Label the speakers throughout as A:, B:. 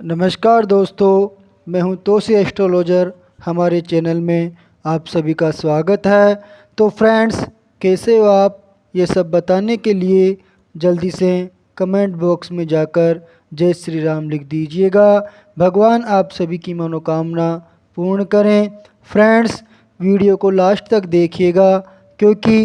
A: नमस्कार दोस्तों, मैं हूं तोसी एस्ट्रोलॉजर। हमारे चैनल में आप सभी का स्वागत है। तो फ्रेंड्स, कैसे हो आप? ये सब बताने के लिए जल्दी से कमेंट बॉक्स में जाकर जय श्री राम लिख दीजिएगा। भगवान आप सभी की मनोकामना पूर्ण करें। फ्रेंड्स, वीडियो को लास्ट तक देखिएगा क्योंकि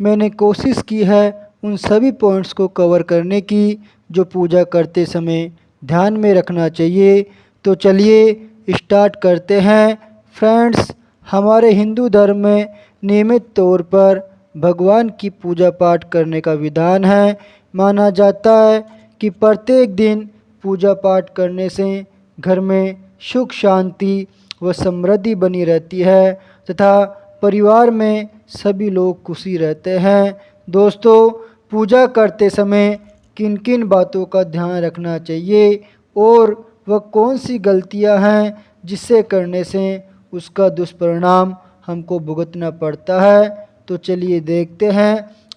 A: मैंने कोशिश की है उन सभी पॉइंट्स को कवर करने की जो पूजा करते समय ध्यान में रखना चाहिए। तो चलिए स्टार्ट करते हैं। फ्रेंड्स, हमारे हिंदू धर्म में नियमित तौर पर भगवान की पूजा पाठ करने का विधान है। माना जाता है कि प्रत्येक दिन पूजा पाठ करने से घर में सुख शांति व समृद्धि बनी रहती है तथा परिवार में सभी लोग खुशी रहते हैं। दोस्तों, पूजा करते समय किन किन बातों का ध्यान रखना चाहिए और वह कौन सी गलतियां हैं जिससे करने से उसका दुष्परिणाम हमको भुगतना पड़ता है, तो चलिए देखते हैं।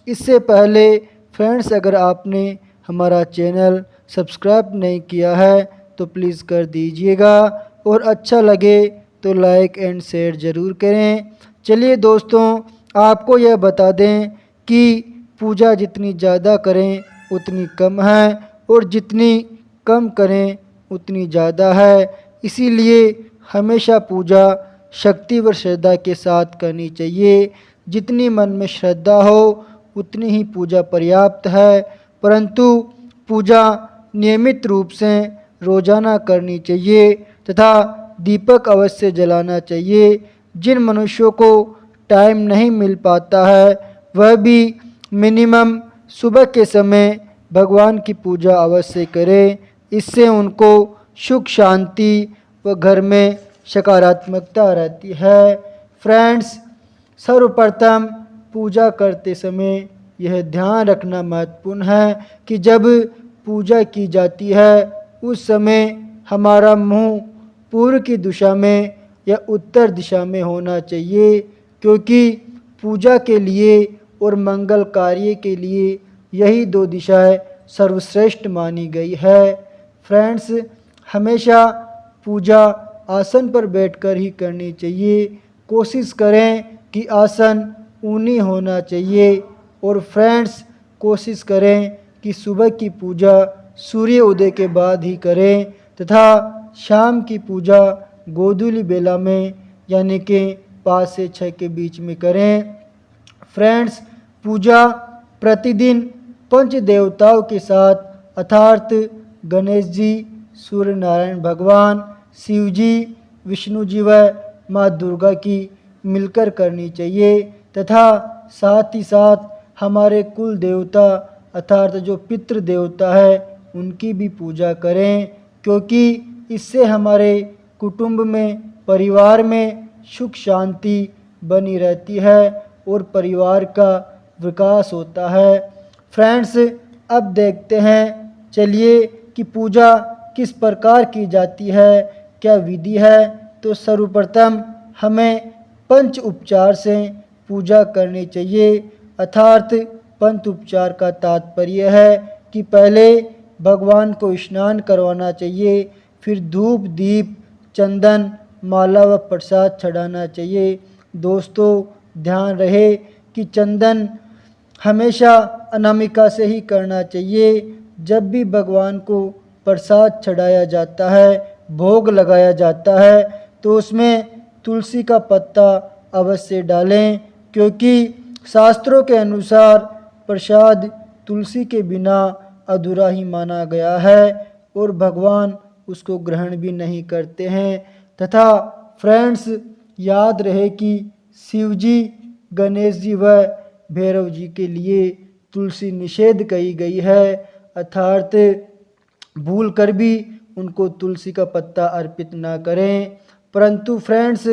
A: इससे पहले फ्रेंड्स, अगर आपने हमारा चैनल सब्सक्राइब नहीं किया है तो प्लीज़ कर दीजिएगा और अच्छा लगे तो लाइक एंड शेयर ज़रूर करें। चलिए दोस्तों, आपको यह बता दें कि पूजा जितनी ज़्यादा करें उतनी कम है और जितनी कम करें उतनी ज़्यादा है। इसीलिए हमेशा पूजा शक्ति व श्रद्धा के साथ करनी चाहिए। जितनी मन में श्रद्धा हो उतनी ही पूजा पर्याप्त है, परंतु पूजा नियमित रूप से रोज़ाना करनी चाहिए तथा दीपक अवश्य जलाना चाहिए। जिन मनुष्यों को टाइम नहीं मिल पाता है वह भी मिनिमम सुबह के समय भगवान की पूजा अवश्य करें। इससे उनको सुख शांति व घर में सकारात्मकता रहती है। फ्रेंड्स, सर्वप्रथम पूजा करते समय यह ध्यान रखना महत्वपूर्ण है कि जब पूजा की जाती है उस समय हमारा मुंह पूर्व की दिशा में या उत्तर दिशा में होना चाहिए, क्योंकि पूजा के लिए और मंगल कार्य के लिए यही दो दिशाएं सर्वश्रेष्ठ मानी गई है। फ्रेंड्स, हमेशा पूजा आसन पर बैठकर ही करनी चाहिए। कोशिश करें कि आसन ऊनी होना चाहिए और फ्रेंड्स, कोशिश करें कि सुबह की पूजा सूर्य उदय के बाद ही करें तथा शाम की पूजा गोधूली बेला में यानी कि 5 से 6 के बीच में करें। फ्रेंड्स, पूजा प्रतिदिन पंच देवताओं के साथ अर्थात गणेश जी, सूर्य नारायण भगवान, शिव जी, विष्णु जी व माँ दुर्गा की मिलकर करनी चाहिए तथा साथ ही साथ हमारे कुल देवता अर्थात जो पितृ देवता है उनकी भी पूजा करें, क्योंकि इससे हमारे कुटुंब में परिवार में सुख शांति बनी रहती है और परिवार का विकास होता है। फ्रेंड्स, अब देखते हैं चलिए कि पूजा किस प्रकार की जाती है, क्या विधि है। तो सर्वप्रथम हमें पंच उपचार से पूजा करनी चाहिए। अर्थात पंच उपचार का तात्पर्य है कि पहले भगवान को स्नान करवाना चाहिए, फिर धूप दीप चंदन माला व प्रसाद चढ़ाना चाहिए। दोस्तों, ध्यान रहे कि चंदन हमेशा अनामिका से ही करना चाहिए। जब भी भगवान को प्रसाद चढ़ाया जाता है, भोग लगाया जाता है, तो उसमें तुलसी का पत्ता अवश्य डालें, क्योंकि शास्त्रों के अनुसार प्रसाद तुलसी के बिना अधूरा ही माना गया है और भगवान उसको ग्रहण भी नहीं करते हैं। तथा फ्रेंड्स, याद रहे कि शिव जी, गणेश जी व भैरव जी के लिए तुलसी निषेध कही गई है, अर्थात भूल कर भी उनको तुलसी का पत्ता अर्पित ना करें। परंतु फ्रेंड्स,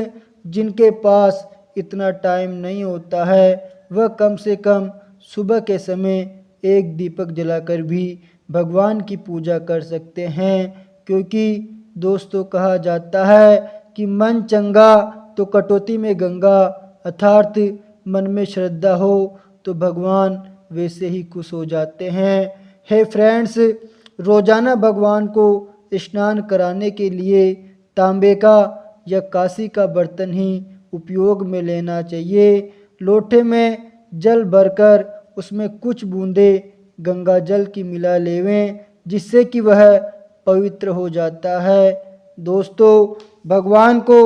A: जिनके पास इतना टाइम नहीं होता है वह कम से कम सुबह के समय एक दीपक जलाकर भी भगवान की पूजा कर सकते हैं, क्योंकि दोस्तों कहा जाता है कि मन चंगा तो कटौती में गंगा, अर्थात मन में श्रद्धा हो तो भगवान वैसे ही खुश हो जाते हैं। हे फ्रेंड्स, रोज़ाना भगवान को स्नान कराने के लिए तांबे का या कांसी का बर्तन ही उपयोग में लेना चाहिए। लोटे में जल भरकर उसमें कुछ बूंदें गंगा जल की मिला लेवें, जिससे कि वह पवित्र हो जाता है। दोस्तों, भगवान को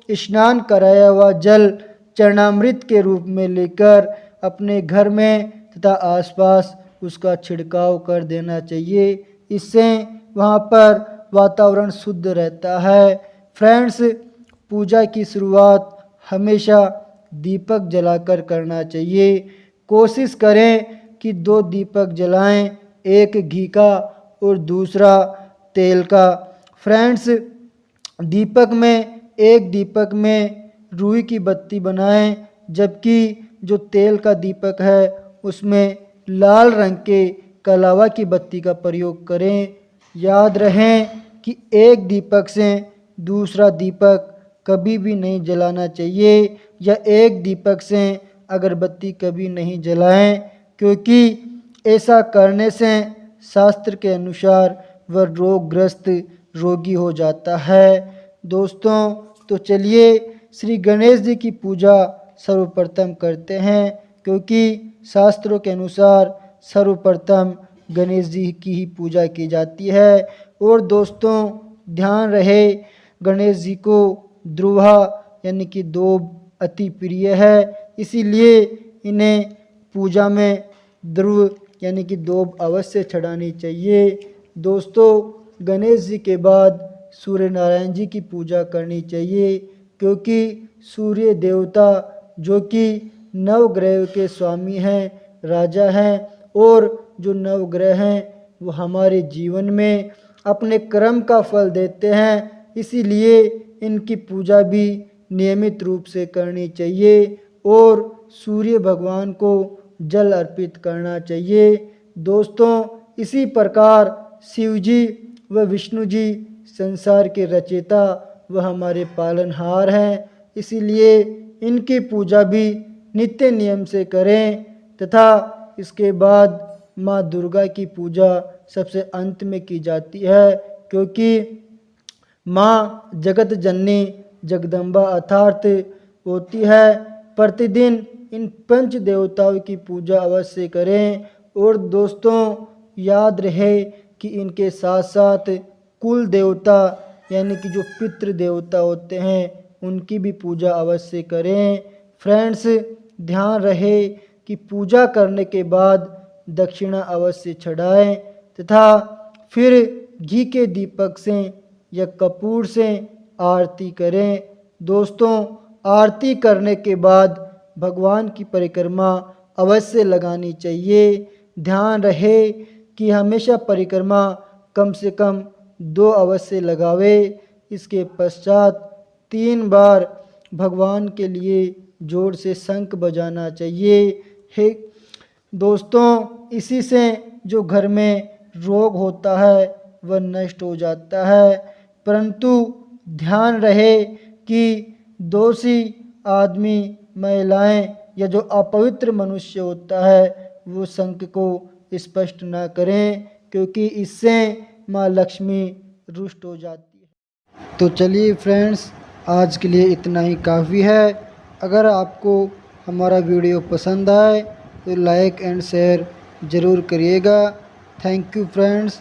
A: स्नान कराया हुआ जल चरणामृत के रूप में लेकर अपने घर में तथा आसपास उसका छिड़काव कर देना चाहिए। इससे वहाँ पर वातावरण शुद्ध रहता है। फ्रेंड्स, पूजा की शुरुआत हमेशा दीपक जलाकर करना चाहिए। कोशिश करें कि 2 दीपक जलाएं, एक घी का और दूसरा तेल का। फ्रेंड्स, एक दीपक में रुई की बत्ती बनाएं, जबकि जो तेल का दीपक है उसमें लाल रंग के कलावा की बत्ती का प्रयोग करें। याद रहें कि एक दीपक से दूसरा दीपक कभी भी नहीं जलाना चाहिए, या एक दीपक से अगरबत्ती कभी नहीं जलाएं, क्योंकि ऐसा करने से शास्त्र के अनुसार वह रोगग्रस्त रोगी हो जाता है। दोस्तों, तो चलिए श्री गणेश जी की पूजा सर्वप्रथम करते हैं, क्योंकि शास्त्रों के अनुसार सर्वप्रथम गणेश जी की ही पूजा की जाती है। और दोस्तों, ध्यान रहे, गणेश जी को ध्रुवा यानी कि दोब अति प्रिय है, इसीलिए इन्हें पूजा में ध्रुव यानी कि दोब अवश्य चढ़ानी चाहिए। दोस्तों, गणेश जी के बाद सूर्य नारायण जी की पूजा करनी चाहिए, क्योंकि सूर्य देवता जो कि नवग्रह के स्वामी हैं, राजा हैं, और जो नवग्रह हैं वो हमारे जीवन में अपने कर्म का फल देते हैं, इसीलिए इनकी पूजा भी नियमित रूप से करनी चाहिए और सूर्य भगवान को जल अर्पित करना चाहिए। दोस्तों, इसी प्रकार शिव जी व विष्णु जी संसार के रचयिता व हमारे पालनहार हैं, इसीलिए इनकी पूजा भी नित्य नियम से करें। तथा इसके बाद माँ दुर्गा की पूजा सबसे अंत में की जाती है, क्योंकि माँ जगत जननी जगदम्बा अर्थात होती है। प्रतिदिन इन पंच देवताओं की पूजा अवश्य करें। और दोस्तों, याद रहे कि इनके साथ साथ कुल देवता यानी कि जो पितृ देवता होते हैं उनकी भी पूजा अवश्य करें। फ्रेंड्स, ध्यान रहे कि पूजा करने के बाद दक्षिणा अवश्य चढ़ाएं, तथा फिर घी के दीपक से या कपूर से आरती करें। दोस्तों, आरती करने के बाद भगवान की परिक्रमा अवश्य लगानी चाहिए। ध्यान रहे कि हमेशा परिक्रमा कम से कम 2 अवश्य लगावे। इसके पश्चात 3 बार भगवान के लिए जोर से शंख बजाना चाहिए। हे दोस्तों, इसी से जो घर में रोग होता है वह नष्ट हो जाता है। परंतु ध्यान रहे कि दोषी आदमी, महिलाएं या जो अपवित्र मनुष्य होता है वो शंख को स्पष्ट ना करें, क्योंकि इससे माँ लक्ष्मी रुष्ट हो जाती है। तो चलिए फ्रेंड्स, आज के लिए इतना ही काफ़ी है। अगर आपको हमारा वीडियो पसंद आए तो लाइक एंड शेयर ज़रूर करिएगा। Thank you friends.